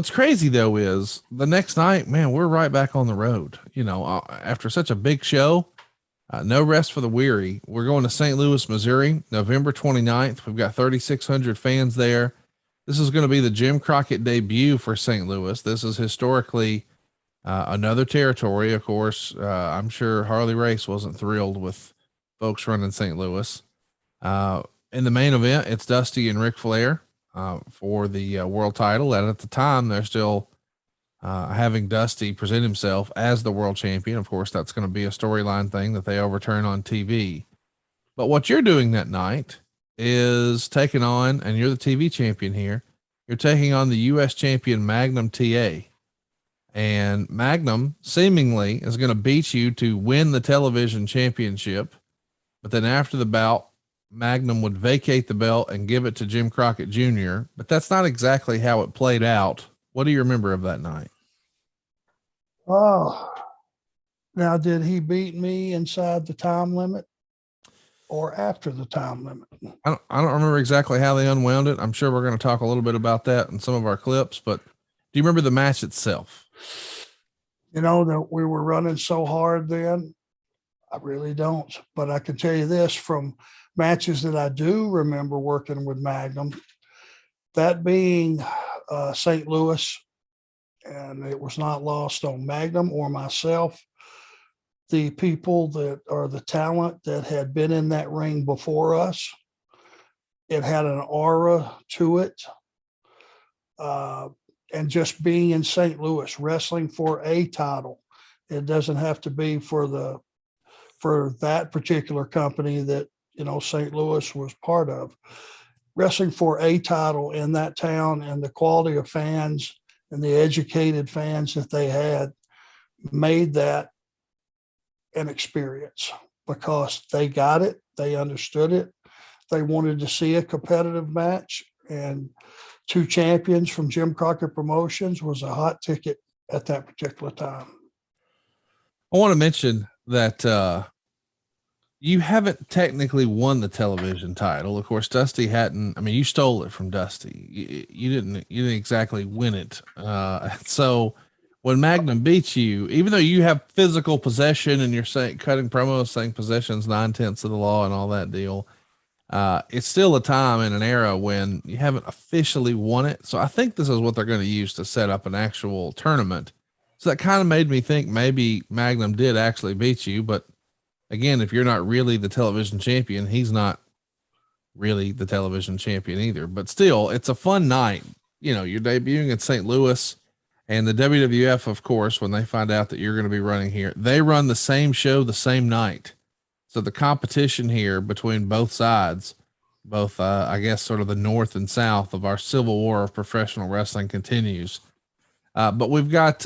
What's crazy though is the next night, man, we're right back on the road. After such a big show, no rest for the weary. We're going to St. Louis, Missouri, November 29th. We've got 3,600 fans there. This is going to be the Jim Crockett debut for St. Louis. This is historically another territory. Of course, I'm sure Harley Race wasn't thrilled with folks running St. Louis. In the main event, it's Dusty and Ric Flair for the world title. And at the time, they're still having Dusty present himself as the world champion. Of course, that's going to be a storyline thing that they overturn on TV. But what you're doing that night is taking on, and you're the TV champion here, you're taking on the U.S. champion Magnum TA. And Magnum seemingly is going to beat you to win the television championship. But then after the bout, Magnum would vacate the belt and give it to Jim Crockett Jr. But that's not exactly how it played out. What do you remember of that night? Oh, now did he beat me inside the time limit or after the time limit? I don't remember exactly how they unwound it. I'm sure we're going to talk a little bit about that in some of our clips, but do you remember the match itself? You know, that we were running so hard then. I really don't, but I can tell you this from matches that I do remember working with Magnum, that being St. Louis, and it was not lost on Magnum or myself. The people that are the talent that had been in that ring before us, it had an aura to it. And just being in St. Louis, wrestling for a title, it doesn't have to be for that particular company that, St. Louis was part of. Wrestling for a title in that town and the quality of fans and the educated fans that they had made that an experience because they got it. They understood it. They wanted to see a competitive match, and two champions from Jim Crockett Promotions was a hot ticket at that particular time. I want to mention that, you haven't technically won the television title. Of course, Dusty hadn't. I mean, you stole it from Dusty. You didn't exactly win it. So when Magnum beats you, even though you have physical possession and you're saying cutting promos, saying possession's 9/10 of the law and all that deal, it's still a time in an era when you haven't officially won it. So I think this is what they're going to use to set up an actual tournament. So that kind of made me think maybe Magnum did actually beat you, but again, if you're not really the television champion, he's not really the television champion either. But still, it's a fun night. You're debuting in St. Louis, and the WWF, of course, when they find out that you're going to be running here, they run the same show the same night. So the competition here between both sides, both, I guess, sort of the north and south of our civil war of professional wrestling continues. But we've got